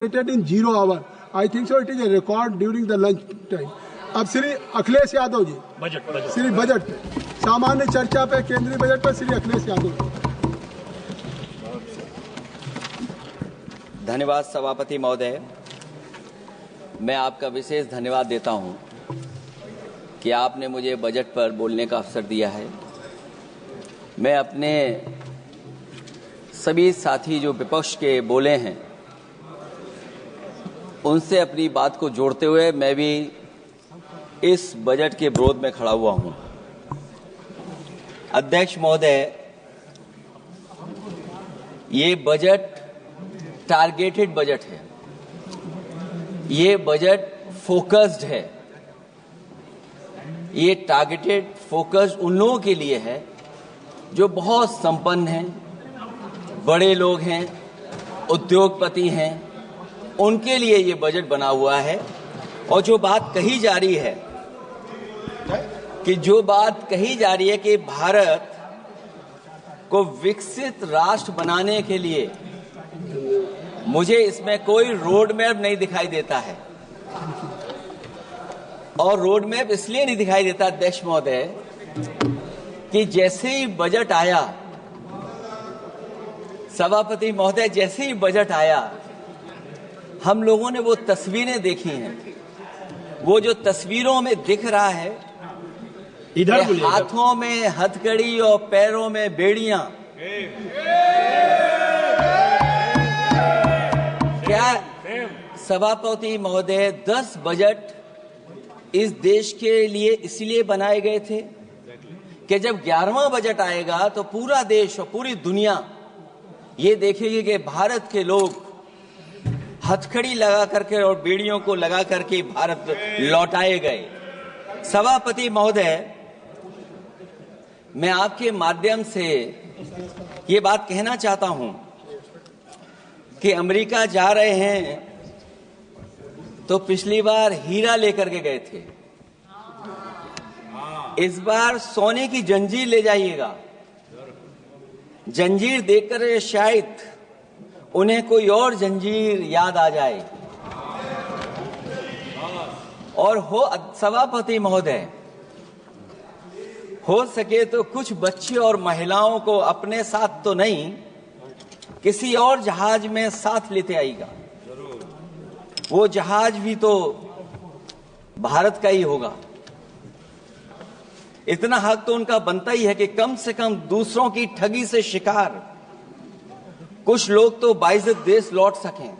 in 0 hour. I think so. It is a record during the lunch time. अब Shri Akhilesh Yadav ji Shri budget पे सामान्य चर्चा पे केंद्रीय बजट पर श्री अखिलेश यादव जी। धन्यवाद सभापति महोदय। मैं आपका विशेष धन्यवाद देता हूं कि आपने मुझे बजट पर बोलने का अवसर दिया है। मैं अपने सभी साथी जो विपक्ष के बोले हैं उनसे अपनी बात को जोड़ते हुए मैं भी इस बजट के विरोध में खड़ा हुआ हूं। अध्यक्ष महोदय, ये बजट टारगेटेड बजट है, ये बजट फोकस्ड है। ये टारगेटेड फोकस्ड उन लोगों के लिए है जो बहुत संपन्न हैं, बड़े लोग हैं, उद्योगपति हैं, उनके लिए ये बजट बना हुआ है। और जो बात कही जा रही है कि भारत को विकसित राष्ट्र बनाने के लिए मुझे इसमें कोई रोड मैप नहीं दिखाई देता है। और रोड मैप इसलिए नहीं दिखाई देता अध्यक्ष महोदय कि जैसे ही बजट आया, सभापति महोदय, जैसे ही बजट आया हम लोगों ने वो तस्वीरें देखी हैं। वो जो तस्वीरों में दिख रहा है, इधर हाथों में हथकड़ी और पैरों में बेड़ियां, क्या सभापति महोदय 10 बजट इस देश के लिए इसलिए बनाए गए थे कि जब 11वां बजट आएगा तो पूरा देश और पूरी दुनिया ये देखेगी कि भारत के लोग हथकड़ी लगा करके और बेड़ियों को लगा करके भारत लौटाए गए। सभापति महोदय, मैं आपके माध्यम से ये बात कहना चाहता हूं कि अमेरिका जा रहे हैं तो पिछली बार हीरा लेकर के गए थे, इस बार सोने की जंजीर ले जाइएगा। जंजीर देखकर शायद उन्हें कोई और जंजीर याद आ जाए। और हो सभापति महोदय, हो सके तो कुछ बच्चे और महिलाओं को अपने साथ तो नहीं, किसी और जहाज में साथ लेते आएगा। वो जहाज भी तो भारत का ही होगा। इतना हक तो उनका बनता ही है कि कम से कम दूसरों की ठगी से शिकार कुछ लोग तो बाइज्जत देश लौट सकें।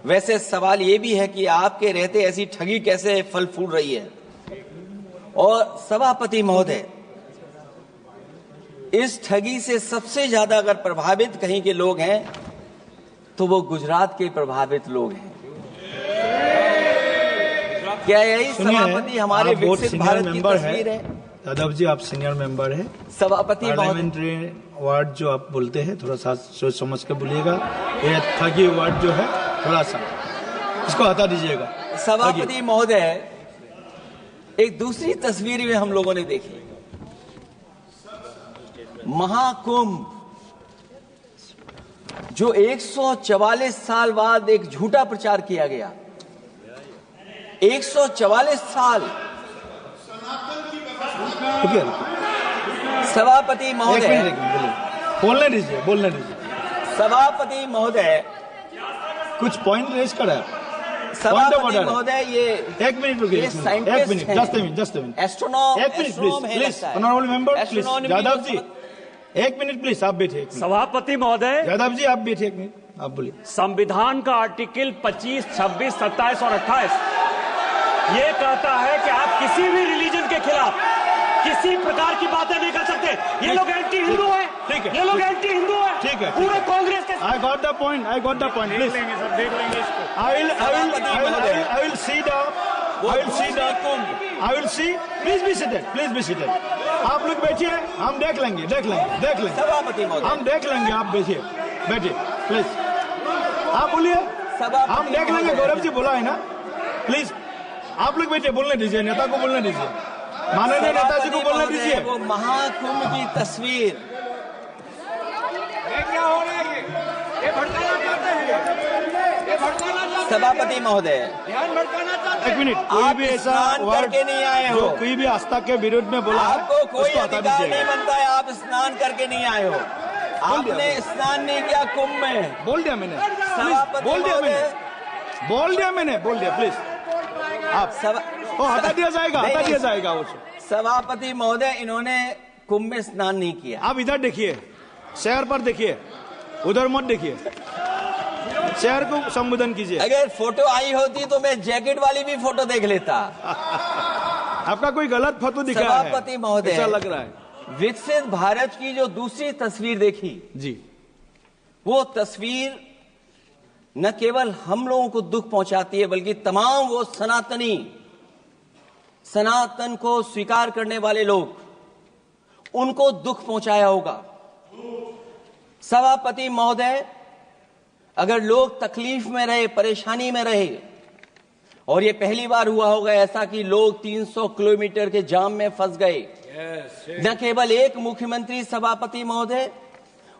वैसे सवाल ये भी है कि आपके रहते ऐसी ठगी कैसे फल फूल रही है। और सभापति महोदय, इस ठगी से सबसे ज्यादा अगर प्रभावित कहीं के लोग हैं तो वो गुजरात के प्रभावित लोग हैं। क्या यही सभापति हमारे विकसित भारत की तस्वीर है? यादव जी, आप सीनियर मेंबर हैं। सभापति पार्लियामेंट्री वर्ड जो आप बोलते हैं थोड़ा सा सोच समझ के बोलिएगा। ये ठगी वर्ड जो है थोड़ा सा इसको हटा दीजिएगा। सभापति महोदय, एक दूसरी तस्वीर में हम लोगों ने देखी, महाकुंभ जो 144 साल बाद एक झूठा प्रचार किया गया। 144 साल। सभापति महोदय, बोलने दीजिए। सभापति महोदय, कुछ पॉइंट रेज करा। सभापति महोदय, ये 1 मिनट रुकिए। 1 मिनट, जस्ट मिनट। एस्ट्रोनॉम, 1 minute please. Honourable member please. Yadav ji 1 minute please, आप बैठिए। सभापति महोदय, यादव जी आप बैठिए 1 मिनट, आप बोलिए। संविधान का आर्टिकल 25, 26, 27 और 28 ये कहता है कि आप किसी भी रिलीजन के खिलाफ किसी प्रकार की बातें नहीं कर सकते। ये लोग एंटी हिंदू हैं। ठीक है, ये लोग एंटी हिंदू हैं। ठीक है, पूरे कांग्रेस के। I got the point. देख लेंगे सब, देख लेंगे इसको। I will see. Please be seated. आप लोग बैठिए, हम देख लेंगे। सभापति महोदय, हम देख लेंगे, आप बैठिए प्लीज। आप बोलिए, हम देख लेंगे। गौरव जी बोला है ना, प्लीज आप लोग बैठिए, बोलने दीजिए, नेता को बोलने दीजिए, माननीय नेताजी को बोलने दीजिए। वो महाकुंभ की तस्वीर, ये क्या हो रहा है? ये भड़काना चाहते हैं। सभापति महोदय, एक मिनट, कोई भी ऐसा स्नान वर्ड करके नहीं आए हो, जो कोई भी आस्था के विरोध में बोला है, आपको कोई उसको हटा अधिकार नहीं दीजिएगा। बनता है, आप स्नान करके नहीं आए हो, आपने स्नान नहीं किया कुंभ में। बोल दिया मैंने, सभापति बोल दिया महोदय, मैंने, बोल दिया प्लीज। आप वो हटा दिया जाएगा वो। सभापति महोदय, इन्होंने कुंभ में स्नान नहीं किया। आप इधर देखिए, शहर पर देखिए, उधर मत देखिए, शहर को संबोधन कीजिए। अगर फोटो आई होती तो मैं जैकेट वाली भी फोटो देख लेता। आपका कोई गलत फोटो दिखा है, सभापति महोदय, ऐसा लग रहा है। विकसित भारत की जो दूसरी तस्वीर देखी जी, वो तस्वीर न केवल हम लोगों को दुख पहुंचाती है, बल्कि तमाम वो सनातन को स्वीकार करने वाले लोग, उनको दुख पहुंचाया होगा। सभापति महोदय, अगर लोग तकलीफ में रहे, परेशानी में रहे, और ये पहली बार हुआ होगा ऐसा कि लोग 300 किलोमीटर के जाम में फंस गए, न केवल एक मुख्यमंत्री सभापति महोदय,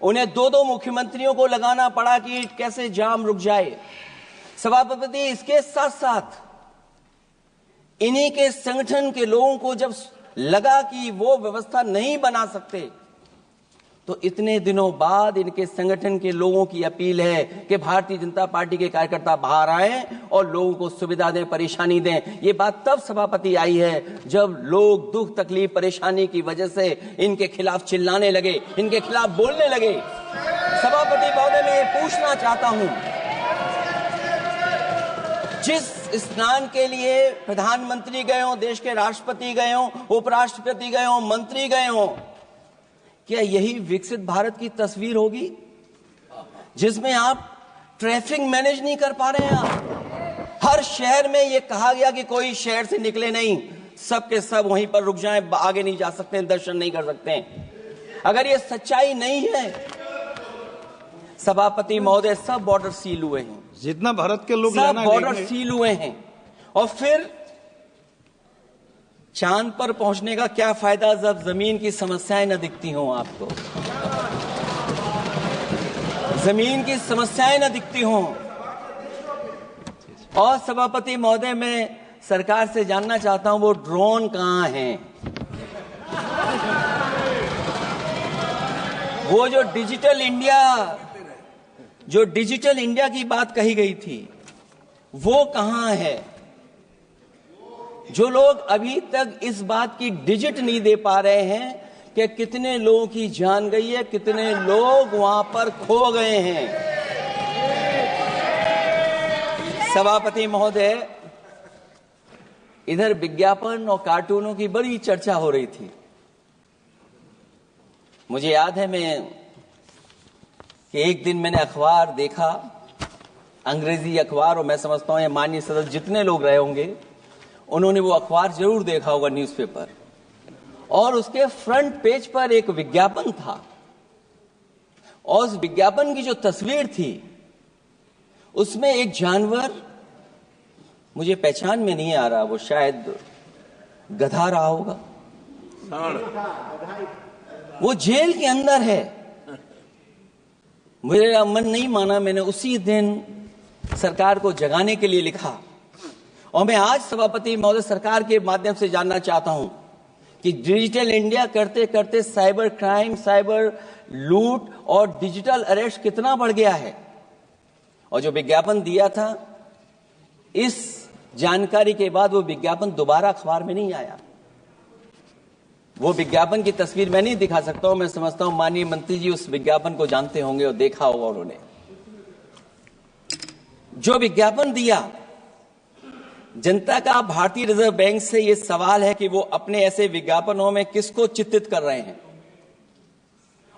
उन्हें दो मुख्यमंत्रियों को लगाना पड़ा कि कैसे जाम रुक जाए। सभापति, इसके साथ साथ इन्हीं के संगठन के लोगों को जब लगा कि वो व्यवस्था नहीं बना सकते, तो इतने दिनों बाद इनके संगठन के लोगों की अपील है कि भारतीय जनता पार्टी के कार्यकर्ता बाहर आए और लोगों को सुविधा दें, परेशानी दें। ये बात तब सभापति आई है जब लोग दुख, तकलीफ, परेशानी की वजह से इनके खिलाफ चिल्लाने लगे, इनके खिलाफ बोलने लगे। सभापति महोदय, मैं ये पूछना चाहता हूं, जिस स्नान के लिए प्रधानमंत्री गए हो, देश के राष्ट्रपति गए हो, उपराष्ट्रपति गए हो, मंत्री गए हो, क्या यही विकसित भारत की तस्वीर होगी जिसमें आप ट्रैफिक मैनेज नहीं कर पा रहे हैं? आप हर शहर में यह कहा गया कि कोई शहर से निकले नहीं, सबके सब वहीं पर रुक जाएं, आगे नहीं जा सकते, दर्शन नहीं कर सकते। अगर ये सच्चाई नहीं है सभापति महोदय, सब बॉर्डर सील हुए हैं, जितना भारत के लोग सब बॉर्डर सील हुए हैं, और फिर चांद पर पहुंचने का क्या फायदा जब जमीन की समस्याएं न दिखती हों आपको, जमीन की समस्याएं न दिखती हों। और सभापति महोदय, मैं सरकार से जानना चाहता हूं, वो ड्रोन कहां हैं? वो जो डिजिटल इंडिया की बात कही गई थी, वो कहां है? जो लोग अभी तक इस बात की डिजिट नहीं दे पा रहे हैं कि कितने लोगों की जान गई है, कितने लोग वहां पर खो गए हैं। सभापति महोदय, इधर विज्ञापन और कार्टूनों की बड़ी चर्चा हो रही थी। मुझे याद है कि एक दिन मैंने अखबार देखा, अंग्रेजी अखबार, और मैं समझता हूं ये माननीय सदस्य जितने लोग रहे होंगे उन्होंने वो अखबार जरूर देखा होगा, न्यूज़पेपर, और उसके फ्रंट पेज पर एक विज्ञापन था, और उस विज्ञापन की जो तस्वीर थी उसमें एक जानवर, मुझे पहचान में नहीं आ रहा, वो शायद गधा रहा होगा, वो जेल के अंदर है। मेरा मन नहीं माना, मैंने उसी दिन सरकार को जगाने के लिए लिखा, और मैं आज सभापति महोदय सरकार के माध्यम से जानना चाहता हूं कि डिजिटल इंडिया करते करते साइबर क्राइम, साइबर लूट और डिजिटल अरेस्ट कितना बढ़ गया है। और जो विज्ञापन दिया था, इस जानकारी के बाद वो विज्ञापन दोबारा अखबार में नहीं आया। वो विज्ञापन की तस्वीर मैं नहीं दिखा सकता हूं, मैं समझता हूं माननीय मंत्री जी उस विज्ञापन को जानते होंगे और देखा होगा उन्होंने। जो विज्ञापन दिया, जनता का भारतीय रिजर्व बैंक से यह सवाल है कि वो अपने ऐसे विज्ञापनों में किसको चित्रित कर रहे हैं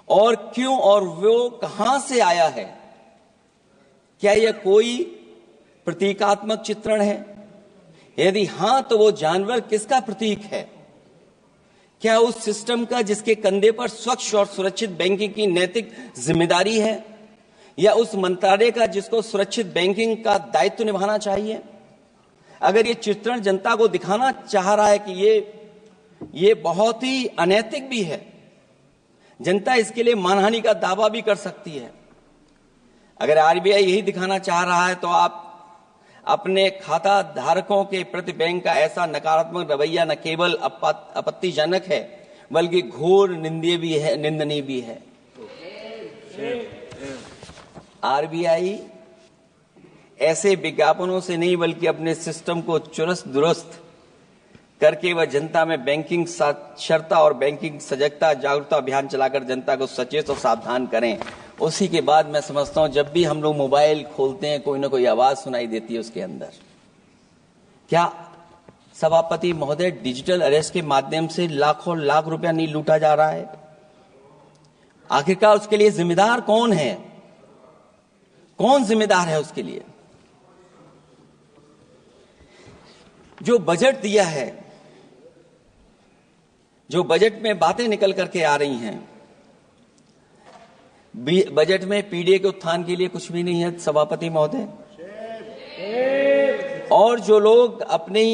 और क्यों, और वो कहां से आया है? क्या यह कोई प्रतीकात्मक चित्रण है? यदि हां, तो वो जानवर किसका प्रतीक है? क्या उस सिस्टम का जिसके कंधे पर स्वच्छ और सुरक्षित बैंकिंग की नैतिक जिम्मेदारी है, या उस मंत्रालय का जिसको सुरक्षित बैंकिंग का दायित्व निभाना चाहिए? अगर ये चित्रण जनता को दिखाना चाह रहा है कि ये बहुत ही अनैतिक भी है, जनता इसके लिए मानहानि का दावा भी कर सकती है। अगर आरबीआई यही दिखाना चाह रहा है, तो आप अपने खाता धारकों के प्रति बैंक का ऐसा नकारात्मक रवैया न केवल आपत्तिजनक है बल्कि घोर निंदनीय भी है। आरबीआई ऐसे विज्ञापनों से नहीं बल्कि अपने सिस्टम को चुस्त दुरुस्त करके वह जनता में बैंकिंग साक्षरता और बैंकिंग सजगता जागरूकता अभियान चलाकर जनता को सचेत और सावधान करें। उसी के बाद मैं समझता हूं जब भी हम लोग मोबाइल खोलते हैं कोई ना कोई आवाज सुनाई देती है उसके अंदर। क्या सभापति महोदय डिजिटल अरेस्ट के माध्यम से लाखों लाख रुपया नहीं लूटा जा रहा है? आखिरकार उसके लिए जिम्मेदार कौन है? कौन जिम्मेदार है उसके लिए? जो बजट दिया है, जो बजट में बातें निकल करके आ रही हैं, बजट में पीडीए के उत्थान के लिए कुछ भी नहीं है सभापति महोदय। और जो लोग अपनी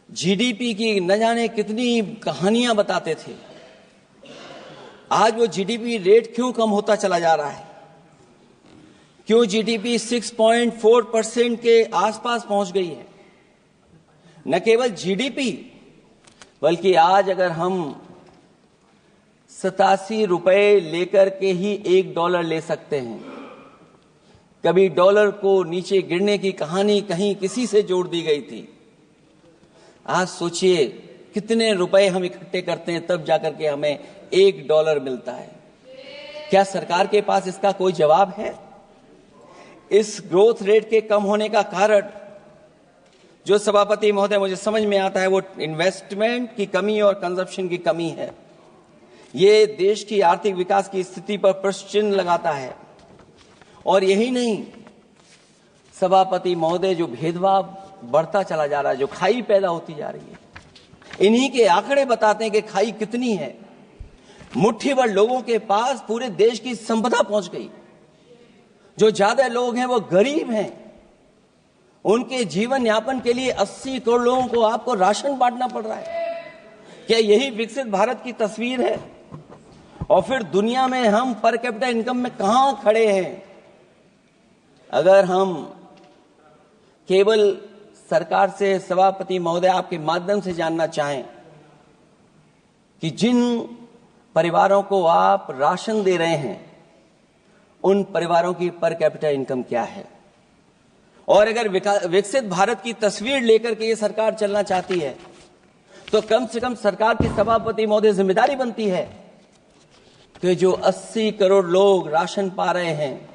जीडीपी की न जाने कितनी कहानियां बताते थे, आज वो जीडीपी रेट क्यों कम होता चला जा रहा है? क्यों जीडीपी 6.4% के आसपास पहुंच गई है? न केवल जीडीपी बल्कि आज अगर हम 87 रुपए लेकर के ही $1 ले सकते हैं। कभी डॉलर को नीचे गिरने की कहानी कहीं किसी से जोड़ दी गई थी। आज सोचिए कितने रुपए हम इकट्ठे करते हैं तब जाकर के हमें $1 मिलता है। क्या सरकार के पास इसका कोई जवाब है? इस ग्रोथ रेट के कम होने का कारण जो सभापति महोदय मुझे समझ में आता है वो इन्वेस्टमेंट की कमी और कंजप्शन की कमी है। ये देश की आर्थिक विकास की स्थिति पर प्रश्न चिन्ह लगाता है। और यही नहीं, सभापति महोदय जो भेदभाव बढ़ता चला जा रहा है, जो खाई पैदा होती जा रही है, इन्हीं के आंकड़े बताते हैं कि खाई कितनी है। मुट्ठी भर लोगों के पास पूरे देश की संपदा पहुंच गई। जो ज्यादा लोग हैं वो गरीब हैं। उनके जीवन यापन के लिए 80 करोड़ लोगों को आपको राशन बांटना पड़ रहा है। क्या यही विकसित भारत की तस्वीर है? और फिर दुनिया में हम पर कैपिटा इनकम में कहां खड़े हैं? अगर हम केवल सरकार से सभापति महोदय आपके माध्यम से जानना चाहें कि जिन परिवारों को आप राशन दे रहे हैं उन परिवारों की पर कैपिटा इनकम क्या है? और अगर विकसित भारत की तस्वीर लेकर के ये सरकार चलना चाहती है तो कम से कम सरकार की सभापति महोदय जिम्मेदारी बनती है कि जो 80 करोड़ लोग राशन पा रहे हैं